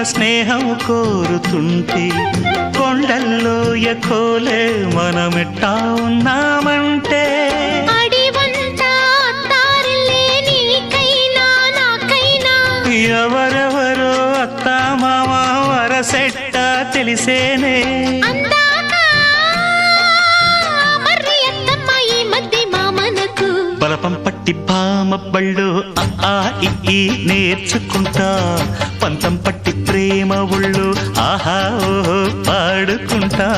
స్నేహం కోరుతుంటే కొండల్లో ఎకోలే మనమెట్టా ఉన్నామంటే ఎవరెవరో అత్తా మామ వరసెట్ట తెలిసేనే బలపం పట్టి పామ బళ్ళు ఆ ఈ నేర్చుకుంటా పంతం పట్టి ప్రేమ ఒళ్ళు ఆహా ఓహో పాడుకుంటా